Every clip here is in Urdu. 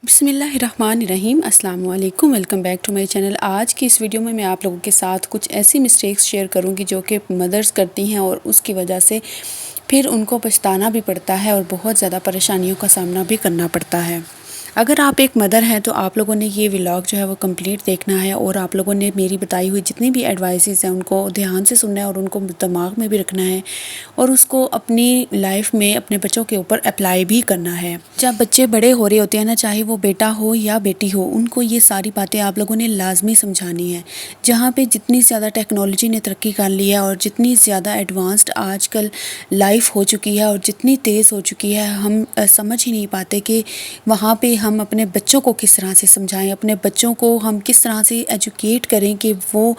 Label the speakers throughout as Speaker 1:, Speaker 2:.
Speaker 1: بسم اللہ الرحمن الرحیم۔ السلام علیکم، welcome back to my channel. آج کی اس ویڈیو میں آپ لوگوں کے ساتھ کچھ ایسی مسٹیکس شیئر کروں گی جو کہ مدرز کرتی ہیں اور اس کی وجہ سے پھر ان کو پچھتانا بھی پڑتا ہے اور بہت زیادہ پریشانیوں کا سامنا بھی کرنا پڑتا ہے۔ اگر آپ ایک مدر ہیں تو آپ لوگوں نے یہ ولاگ جو ہے وہ کمپلیٹ دیکھنا ہے اور آپ لوگوں نے میری بتائی ہوئی جتنی بھی ایڈوائسز ہیں ان کو دھیان سے سننا ہے اور ان کو دماغ میں بھی رکھنا ہے اور اس کو اپنی لائف میں اپنے بچوں کے اوپر اپلائی بھی کرنا ہے۔ جب بچے بڑے ہو رہے ہوتے ہیں نا، چاہے وہ بیٹا ہو یا بیٹی ہو، ان کو یہ ساری باتیں آپ لوگوں نے لازمی سمجھانی ہے۔ جہاں پہ جتنی زیادہ ٹیکنالوجی نے ترقی کر لی ہے اور جتنی زیادہ ایڈوانسڈ آج کل لائف ہو چکی ہے اور جتنی تیز ہو چکی ہے، ہم سمجھ ہی نہیں پاتے کہ وہاں پہ ہم اپنے بچوں کو کس طرح سے سمجھائیں، اپنے بچوں کو ہم کس طرح سے ایجوکیٹ کریں کہ وہ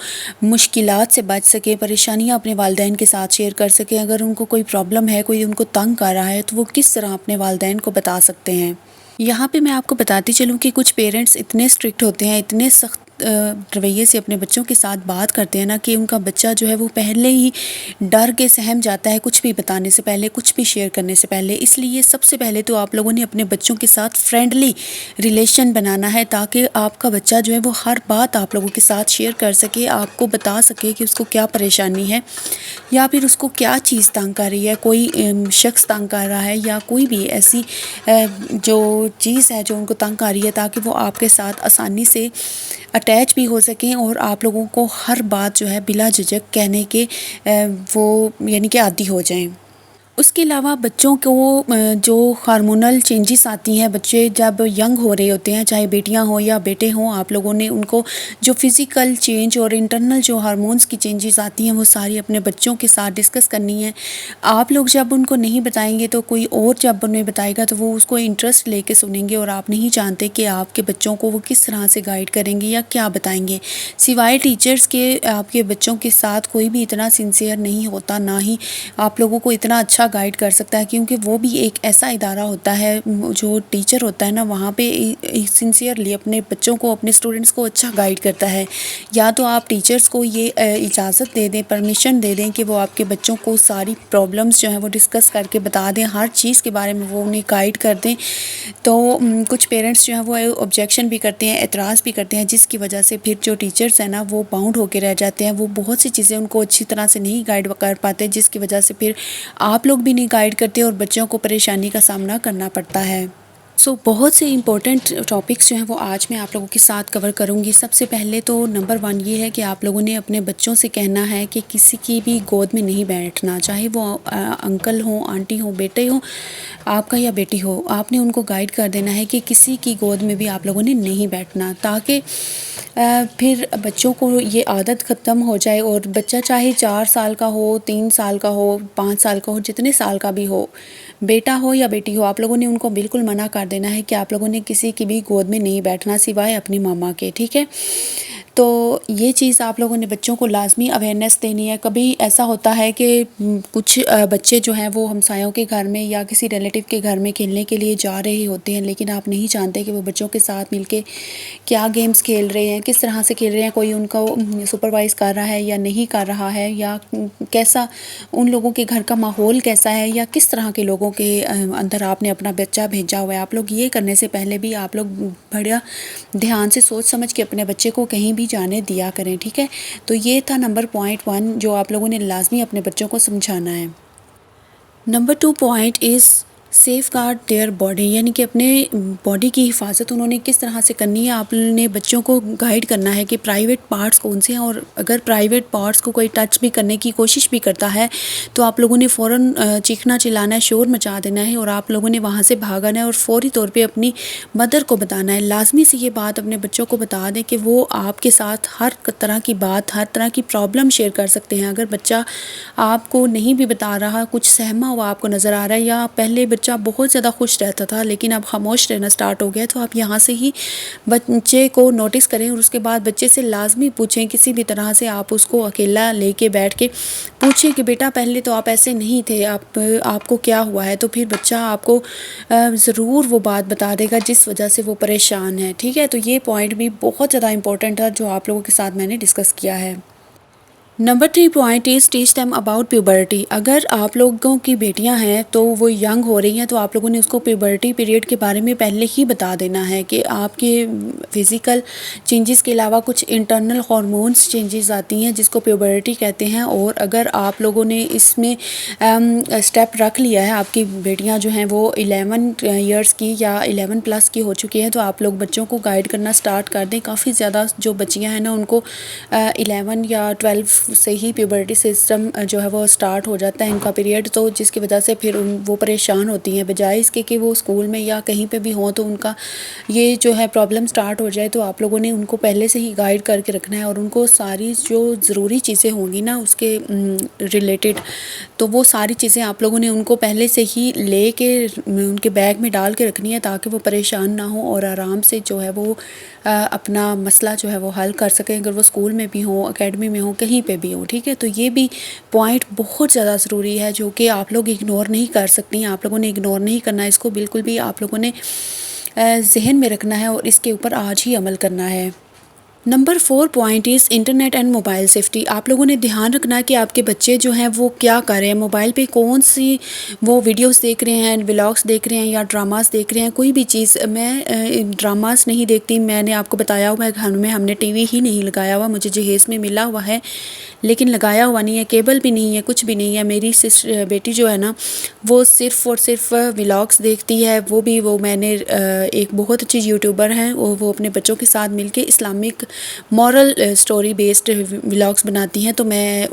Speaker 1: مشکلات سے بچ سکیں، پریشانیاں اپنے والدین کے ساتھ شیئر کر سکیں۔ اگر ان کو کوئی پرابلم ہے، کوئی ان کو تنگ کر رہا ہے تو وہ کس طرح اپنے والدین کو بتا سکتے ہیں۔ یہاں پہ میں آپ کو بتاتی چلوں کہ کچھ پیرنٹس اتنے اسٹرکٹ ہوتے ہیں، اتنے سخت رویے سے اپنے بچوں کے ساتھ بات کرتے ہیں نا کہ ان کا بچہ جو ہے وہ پہلے ہی ڈر کے سہم جاتا ہے کچھ بھی بتانے سے پہلے، کچھ بھی شیئر کرنے سے پہلے۔ اس لیے سب سے پہلے تو آپ لوگوں نے اپنے بچوں کے ساتھ فرینڈلی ریلیشن بنانا ہے تاکہ آپ کا بچہ جو ہے وہ ہر بات آپ لوگوں کے ساتھ شیئر کر سکے، آپ کو بتا سکے کہ اس کو کیا پریشانی ہے یا پھر اس کو کیا چیز تنگ کر رہی ہے، کوئی شخص تنگ کر رہا ہے یا کوئی بھی ایسی جو چیز ہے جو ان کو تنگ کر رہی ہے، تاکہ وہ آپ کے ساتھ آسانی سے اٹیچ بھی ہو سکیں اور آپ لوگوں کو ہر بات جو ہے بلا جھجک کہنے کے وہ یعنی کہ عادی ہو جائیں۔ اس کے علاوہ بچوں کو جو ہارمونل چینجز آتی ہیں، بچے جب ینگ ہو رہے ہوتے ہیں، چاہے بیٹیاں ہوں یا بیٹے ہوں، آپ لوگوں نے ان کو جو فزیکل چینج اور انٹرنل جو ہارمونز کی چینجز آتی ہیں وہ ساری اپنے بچوں کے ساتھ ڈسکس کرنی ہے۔ آپ لوگ جب ان کو نہیں بتائیں گے تو کوئی اور جب انہیں بتائے گا تو وہ اس کو انٹرسٹ لے کے سنیں گے اور آپ نہیں جانتے کہ آپ کے بچوں کو وہ کس طرح سے گائیڈ کریں گے یا کیا بتائیں گے۔ سوائے ٹیچرز کے آپ کے بچوں کے ساتھ کوئی بھی اتنا سنسیئر نہیں ہوتا، نہ ہی آپ لوگوں کو اتنا اچھا گائیڈ کر سکتا ہے، کیونکہ وہ بھی ایک ایسا ادارہ ہوتا ہے، جو ٹیچر ہوتا ہے نا، وہاں پہ سنسیئرلی اپنے بچوں کو، اپنے اسٹوڈنٹس کو اچھا گائیڈ کرتا ہے۔ یا تو آپ ٹیچرز کو یہ اجازت دے دیں، پرمیشن دے دیں کہ وہ آپ کے بچوں کو ساری پرابلمس جو ہیں وہ ڈسکس کر کے بتا دیں، ہر چیز کے بارے میں وہ انہیں گائیڈ کر دیں۔ تو کچھ پیرنٹس جو ہیں وہ آبجیکشن بھی کرتے ہیں، اعتراض بھی کرتے ہیں، جس کی وجہ سے پھر جو ٹیچرز ہیں نا وہ باؤنڈ ہو کے رہ جاتے ہیں، وہ بہت سی چیزیں ان کو اچھی طرح سے نہیں گائیڈ کر پاتے، جس کی وجہ سے پھر آپ لوگ بھی نہیں گائیڈ کرتے اور بچوں کو پریشانی کا سامنا کرنا پڑتا ہے۔ بہت سے امپورٹنٹ ٹاپکس جو ہیں وہ آج میں آپ لوگوں کے ساتھ کور کروں گی۔ سب سے پہلے تو نمبر 1 یہ ہے کہ آپ لوگوں نے اپنے بچوں سے کہنا ہے کہ کسی کی بھی گود میں نہیں بیٹھنا، چاہے وہ انکل ہوں، آنٹی ہوں، بیٹے ہوں، آپ کا یا بیٹی ہو، آپ نے ان کو گائیڈ کر دینا ہے کہ کسی کی گود میں بھی آپ لوگوں نے نہیں بیٹھنا، تاکہ پھر بچوں کو یہ عادت ختم ہو جائے اور بچہ چاہے 4 سال کا ہو، 3 سال کا ہو، 5 سال کا ہو، جتنے سال کا بھی ہو، بیٹا ہو یا بیٹی ہو، آپ لوگوں نے ان کو بالکل منع کر دینا ہے کہ آپ لوگوں نے کسی کی بھی گود میں نہیں بیٹھنا سوائے اپنی ماما کے، ٹھیک ہے؟ تو یہ چیز آپ لوگوں نے بچوں کو لازمی اویئرنیس دینی ہے۔ کبھی ایسا ہوتا ہے کہ کچھ بچے جو ہیں وہ ہمسایوں کے گھر میں یا کسی ریلیٹیو کے گھر میں کھیلنے کے لیے جا رہے ہوتے ہیں، لیکن آپ نہیں جانتے کہ وہ بچوں کے ساتھ مل کے کیا گیمز کھیل رہے ہیں، کس طرح سے کھیل رہے ہیں، کوئی ان کو سپروائز کر رہا ہے یا نہیں کر رہا ہے، یا کیسا ان لوگوں کے گھر کا ماحول کیسا ہے، یا کس طرح کے لوگوں کے اندر آپ نے اپنا بچہ بھیجا ہوا ہے۔ آپ لوگ یہ کرنے سے پہلے بھی آپ لوگ بڑا دھیان سے سوچ سمجھ کے اپنے بچے کو کہیں بھی جانے دیا کریں، ٹھیک ہے؟ تو یہ تھا نمبر پوائنٹ 1 جو آپ لوگوں نے لازمی اپنے بچوں کو سمجھانا ہے۔ Number 2 point is safeguard their body, یعنی کہ اپنے باڈی کی حفاظت انہوں نے کس طرح سے کرنی ہے۔ آپ نے بچوں کو گائیڈ کرنا ہے کہ پرائیویٹ پارٹس کون سے ہیں، اور اگر پرائیویٹ پارٹس کو کوئی ٹچ بھی کرنے کی کوشش بھی کرتا ہے تو آپ لوگوں نے فوراً چیخنا چلانا ہے، شور مچا دینا ہے، اور آپ لوگوں نے وہاں سے بھاگنا ہے اور فوری طور پہ اپنی مدر کو بتانا ہے۔ لازمی سے یہ بات اپنے بچوں کو بتا دیں کہ وہ آپ کے ساتھ ہر طرح کی بات، ہر طرح کی پرابلم شیئر کر سکتے ہیں۔ اگر بچہ آپ کو نہیں بھی بتا رہا، کچھ سہما ہوا آپ کو نظر آ رہا ہے، یا پہلے بچہ بہت زیادہ خوش رہتا تھا لیکن اب خاموش رہنا سٹارٹ ہو گیا، تو آپ یہاں سے ہی بچے کو نوٹس کریں اور اس کے بعد بچے سے لازمی پوچھیں، کسی بھی طرح سے آپ اس کو اکیلا لے کے بیٹھ کے پوچھیں کہ بیٹا پہلے تو آپ ایسے نہیں تھے، آپ کو کیا ہوا ہے؟ تو پھر بچہ آپ کو ضرور وہ بات بتا دے گا جس وجہ سے وہ پریشان ہے، ٹھیک ہے؟ تو یہ پوائنٹ بھی بہت زیادہ امپورٹنٹ ہے جو آپ لوگوں کے ساتھ میں نے ڈسکس کیا ہے۔ Number 3 point is teach them about puberty. اگر آپ لوگوں کی بیٹیاں ہیں تو وہ ینگ ہو رہی ہیں تو آپ لوگوں نے اس کو پیوبرٹی پیریڈ کے بارے میں پہلے ہی بتا دینا ہے کہ آپ کے فزیکل چینجز کے علاوہ کچھ انٹرنل ہارمونس چینجز آتی ہیں جس کو پیوبرٹی کہتے ہیں. اور اگر آپ لوگوں نے اس میں اسٹیپ رکھ لیا ہے، آپ کی بیٹیاں جو ہیں وہ 11 ایئرس کی یا 11 پلس کی ہو چکی ہیں، تو آپ لوگ بچوں کو گائیڈ کرنا سٹارٹ کر دیں. کافی زیادہ جو بچیاں ہیں نا ان کو 11 یا 12 سے ہی پیوبرٹی سسٹم جو ہے وہ سٹارٹ ہو جاتا ہے ان کا پیریڈ، تو جس کی وجہ سے پھر وہ پریشان ہوتی ہیں. بجائے اس کے کہ وہ اسکول میں یا کہیں پہ بھی ہوں تو ان کا یہ جو ہے پرابلم سٹارٹ ہو جائے، تو آپ لوگوں نے ان کو پہلے سے ہی گائیڈ کر کے رکھنا ہے اور ان کو ساری جو ضروری چیزیں ہوں گی نا اس کے ریلیٹڈ، تو وہ ساری چیزیں آپ لوگوں نے ان کو پہلے سے ہی لے کے ان کے بیگ میں ڈال کے رکھنی ہے تاکہ وہ پریشان نہ ہوں اور آرام سے جو ہے وہ اپنا مسئلہ جو ہے وہ حل کر سکیں، اگر وہ اسکول میں بھی ہوں، اکیڈمی میں ہوں، کہیں پہ بھی ہوں. ٹھیک ہے، تو یہ بھی پوائنٹ بہت زیادہ ضروری ہے جو کہ آپ لوگ اگنور نہیں کر سکتی. آپ لوگوں نے اگنور نہیں کرنا ہے اس کو، بالکل بھی آپ لوگوں نے ذہن میں رکھنا ہے اور اس کے اوپر آج ہی عمل کرنا ہے. Number 4 point is internet and mobile safety. آپ لوگوں نے دھیان رکھنا ہے کہ آپ کے بچے جو ہیں وہ کیا کر رہے ہیں، موبائل پہ کون سی وہ ویڈیوز دیکھ رہے ہیں، ولاگس دیکھ رہے ہیں یا ڈراماز دیکھ رہے ہیں. کوئی بھی چیز، میں ڈراماز نہیں دیکھتی، میں نے آپ کو بتایا ہوا ہے گھر میں ہم نے ٹی وی ہی نہیں لگایا ہوا، مجھے جہیز میں ملا ہوا ہے لیکن لگایا ہوا نہیں ہے، کیبل بھی نہیں ہے، کچھ بھی نہیں ہے. میری بیٹی جو ہے نا وہ صرف اور صرف ولاگس دیکھتی ہے. وہ میں نے ایک بہت اچھی یوٹیوبر ہیں، وہ اپنے بچوں کے ساتھ مل کے Islamic moral story based vlogs بناتی ہیں، تو میں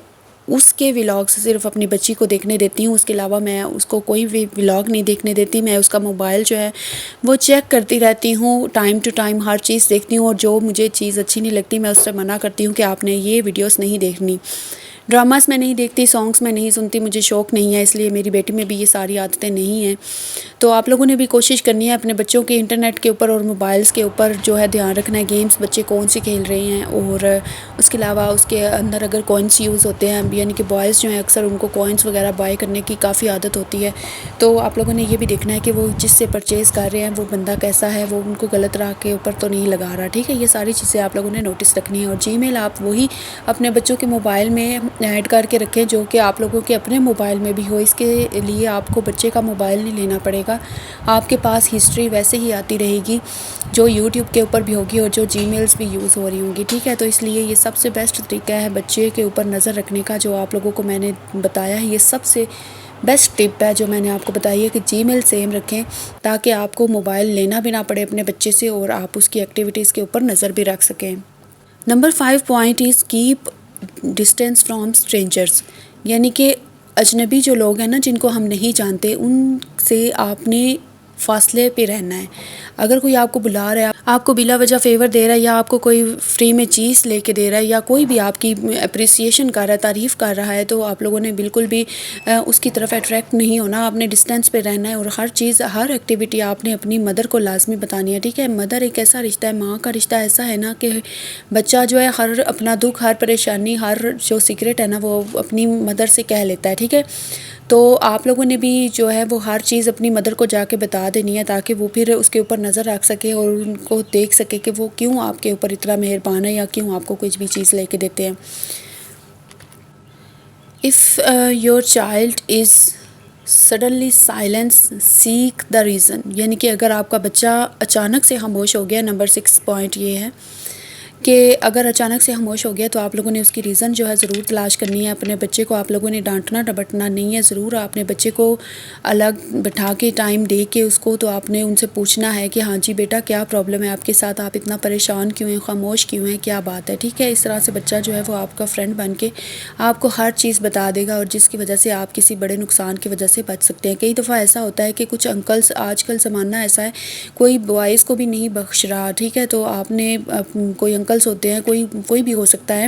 Speaker 1: اس کے ولاگس صرف اپنی بچی کو دیکھنے دیتی ہوں. اس کے علاوہ میں اس کو کوئی بھی ولاگ نہیں دیکھنے دیتی. میں اس کا موبائل جو ہے وہ چیک کرتی رہتی ہوں، ٹائم ٹو ٹائم ہر چیز دیکھتی ہوں، اور جو مجھے چیز اچھی نہیں لگتی میں اس سے منع کرتی ہوں کہ آپ نے یہ ویڈیوز نہیں دیکھنی. ڈراماز میں نہیں دیکھتی، سانگس میں نہیں سنتی، مجھے شوق نہیں ہے، اس لیے میری بیٹی میں بھی یہ ساری عادتیں نہیں ہیں. تو آپ لوگوں نے بھی کوشش کرنی ہے اپنے بچوں کے انٹرنیٹ کے اوپر اور موبائلز کے اوپر جو ہے دھیان رکھنا ہے، گیمز بچے کون سی کھیل رہے ہیں. اور اس کے علاوہ اس کے اندر اگر کوئنس یوز ہوتے ہیں، یعنی کہ بوائز جو ہیں اکثر ان کو کوئنس وغیرہ بائی کرنے کی کافی عادت ہوتی ہے، تو آپ لوگوں نے یہ بھی دیکھنا ہے کہ وہ جس سے پرچیز کر رہے ہیں وہ بندہ کیسا ہے، وہ ان کو غلط راہ کے اوپر تو نہیں لگا رہا. ٹھیک ہے، یہ ساری چیزیں آپ لوگوں نے نوٹس رکھنی ہے. اور جی میل آپ وہی اپنے بچوں کے موبائل میں ایڈ کر کے رکھیں جو کہ آپ لوگوں کے اپنے موبائل میں بھی ہو. اس کے لیے آپ کو بچے کا موبائل نہیں لینا پڑے گا، آپ کے پاس ہسٹری ویسے ہی آتی رہے گی جو یوٹیوب کے اوپر بھی ہوگی اور جو جی میلز بھی یوز ہو رہی ہوں گی. ٹھیک ہے، تو اس لیے یہ سب سے بیسٹ طریقہ ہے بچے کے اوپر نظر رکھنے کا جو آپ لوگوں کو میں نے بتایا ہے. یہ سب سے بیسٹ ٹپ ہے جو میں نے آپ کو بتائی ہے کہ جی میل سیم رکھیں تاکہ آپ کو موبائل لینا بھی نہ پڑے اپنے بچے سے اور آپ اس کی ایکٹیویٹیز کے اوپر نظر بھی رکھ سکیں. Number 5 point is keep distance from strangers. یعنی کہ اجنبی جو لوگ ہیں نا جن کو ہم نہیں جانتے ان سے آپ نے فاصلے پہ رہنا ہے. اگر کوئی آپ کو بلا رہا ہے، آپ کو بلا وجہ فیور دے رہا ہے یا آپ کو کوئی فری میں چیز لے کے دے رہا ہے یا کوئی بھی آپ کی اپریسیشن کر رہا ہے، تعریف کر رہا ہے، تو آپ لوگوں نے بالکل بھی اس کی طرف اٹریکٹ نہیں ہونا. آپ نے ڈسٹینس پہ رہنا ہے اور ہر چیز، ہر ایکٹیویٹی آپ نے اپنی مدر کو لازمی بتانی ہے. ٹھیک ہے، مدر ایک ایسا رشتہ ہے، ماں کا رشتہ ایسا ہے نا کہ بچہ جو ہے ہر اپنا دکھ، ہر پریشانی، ہر جو سیکرٹ ہے نا وہ اپنی مدر سے کہہ لیتا ہے. ٹھیک ہے، تو آپ لوگوں نے بھی جو ہے وہ ہر چیز اپنی مدر کو جا کے بتا دینی ہے تاکہ وہ پھر اس کے اوپر نظر رکھ سکے اور ان کو دیکھ سکے کہ وہ کیوں آپ کے اوپر اتنا مہربان ہے یا کیوں آپ کو کچھ بھی چیز لے کے دیتے ہیں. If your child is suddenly silence seek the reason. یعنی کہ اگر آپ کا بچہ اچانک سے خاموش ہو گیا، نمبر 6 پوائنٹ یہ ہے کہ اگر اچانک سے خاموش ہو گیا تو آپ لوگوں نے اس کی ریزن جو ہے ضرور تلاش کرنی ہے. اپنے بچے کو آپ لوگوں نے ڈانٹنا ڈپٹنا نہیں ہے، ضرور اپنے بچے کو الگ بٹھا کے ٹائم دے کے اس کو تو آپ نے ان سے پوچھنا ہے کہ ہاں جی بیٹا کیا پرابلم ہے آپ کے ساتھ، آپ اتنا پریشان کیوں ہیں، خاموش کیوں ہیں، کیا بات ہے. ٹھیک ہے، اس طرح سے بچہ جو ہے وہ آپ کا فرینڈ بن کے آپ کو ہر چیز بتا دے گا اور جس کی وجہ سے آپ کسی بڑے نقصان کی وجہ سے بچ سکتے ہیں. کئی دفعہ ایسا ہوتا ہے کہ کچھ انکلز، آج کل زمانہ ایسا ہے کوئی بوائز کو بھی نہیں بخش رہا. ٹھیک ہے، تو آپ نے کوئی انکلز ہوتے ہیں، کوئی بھی ہو سکتا ہے،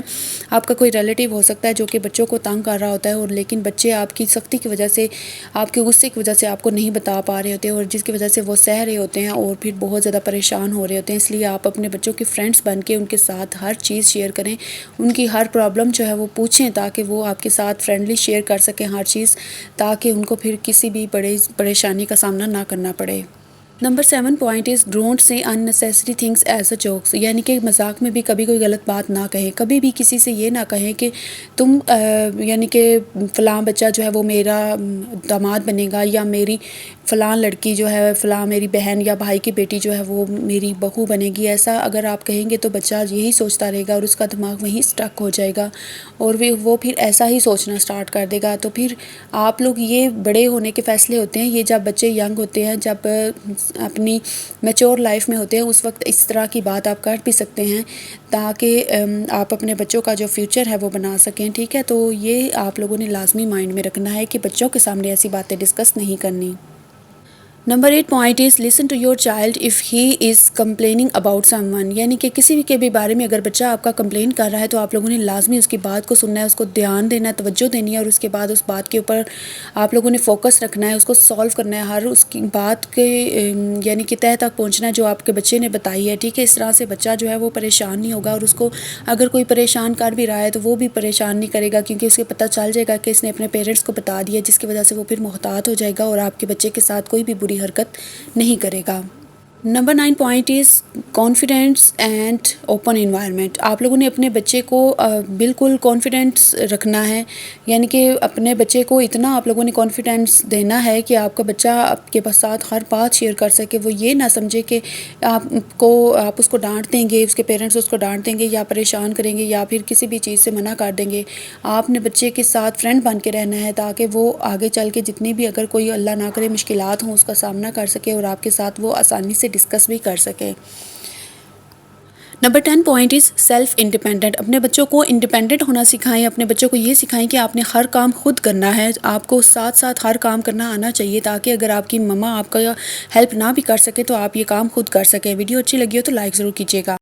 Speaker 1: آپ کا کوئی ریلیٹیو ہو سکتا ہے جو کہ بچوں کو تنگ کر رہا ہوتا ہے، اور لیکن بچے آپ کی سختی کی وجہ سے، آپ کے غصے کی وجہ سے آپ کو نہیں بتا پا رہے ہوتے ہیں اور جس کی وجہ سے وہ سہ رہے ہوتے ہیں اور پھر بہت زیادہ پریشان ہو رہے ہوتے ہیں. اس لیے آپ اپنے بچوں کے فرینڈس بن کے ان کے ساتھ ہر چیز شیئر کریں، ان کی ہر پرابلم جو ہے وہ پوچھیں تاکہ وہ آپ کے ساتھ فرینڈلی شیئر کر سکیں ہر چیز، تاکہ ان کو پھر کسی بھی بڑے پریشانی کا سامنا نہ کرنا پڑے. Number 7 point is don't say in necessary things as a jokes, یعنی کہ مذاق میں بھی کبھی کوئی غلط بات نہ کہیں، کبھی بھی کسی سے یہ نہ کہیں کہ تم یعنی کہ فلاں بچہ جو ہے وہ میرا داماد بنے گا، یا میری فلاں لڑکی جو ہے، فلاں میری بہن یا بھائی کی بیٹی جو ہے وہ میری بہو بنے گی۔ ایسا اگر آپ کہیں گے تو بچہ یہی سوچتا رہے گا اور اس کا دماغ وہیں سٹک ہو جائے گا اور وہ پھر ایسا ہی سوچنا سٹارٹ کر دے گا۔ تو پھر آپ لوگ یہ بڑے ہونے کے فیصلے ہوتے ہیں، یہ جب بچے ینگ ہوتے ہیں، جب اپنی میچور لائف میں ہوتے ہیں، اس وقت اس طرح کی بات آپ کر بھی سکتے ہیں تاکہ آپ اپنے بچوں کا جو فیوچر ہے وہ بنا سکیں، ٹھیک ہے۔ تو یہ آپ لوگوں نے لازمی مائنڈ میں رکھنا ہے کہ بچوں کے سامنے ایسی باتیں ڈسکس نہیں کرنی۔ Number 8 point is listen to your child if he is complaining about someone, یعنی کہ کسی بھی کے بھی بارے میں اگر بچہ آپ کا کمپلین کر رہا ہے تو آپ لوگوں نے لازمی اس کی بات کو سننا ہے، اس کو دھیان دینا ہے، توجہ دینی ہے، اور اس کے بعد اس بات کے اوپر آپ لوگوں نے فوکس رکھنا ہے، اس کو سولو کرنا ہے، ہر اس کی بات کے یعنی کہ تہہ تک پہنچنا ہے جو آپ کے بچے نے بتائی ہے، ٹھیک ہے۔ اس طرح سے بچہ جو ہے وہ پریشان نہیں ہوگا، اور اس کو اگر کوئی پریشان کر بھی رہا ہے تو وہ بھی پریشان نہیں کرے گا، کیونکہ اسے پتہ چل جائے گا کہ اس نے اپنے پیرنٹس کو بتا دیا، جس کی وجہ سے وہ پھر محتاط ہو جائے گا اور آپ کے بچے کے ساتھ کوئی بھی بری حرکت نہیں کرے گا۔ Number 9 point is confidence and open environment, آپ لوگوں نے اپنے بچے کو بالکل کانفیڈینس رکھنا ہے، یعنی کہ اپنے بچے کو اتنا آپ لوگوں نے کانفیڈینس دینا ہے کہ آپ کا بچہ آپ کے ساتھ ہر بات شیئر کر سکے، وہ یہ نہ سمجھے کہ آپ اس کو ڈانٹ دیں گے، اس کے پیرنٹس اس کو ڈانٹ دیں گے یا پریشان کریں گے یا پھر کسی بھی چیز سے منع کر دیں گے۔ آپ نے بچے کے ساتھ فرینڈ بن کے رہنا ہے تاکہ وہ آگے چل کے جتنی بھی اگر کوئی اللہ نہ کرے مشکلات ہوں اس کا سامنا کر سکے اور آپ کے ساتھ وہ آسانی سے ڈسکس بھی کر سکے۔ Number 10 point is self independent, اپنے بچوں کو انڈیپینڈنٹ ہونا سکھائیں، اپنے بچوں کو یہ سکھائیں کہ آپ نے ہر کام خود کرنا ہے، آپ کو ساتھ ساتھ ہر کام کرنا آنا چاہیے تاکہ اگر آپ کی مما آپ کا ہیلپ نہ بھی کر سکے تو آپ یہ کام خود کر سکیں۔ ویڈیو اچھی لگی ہو تو لائک ضرور کیجیے گا۔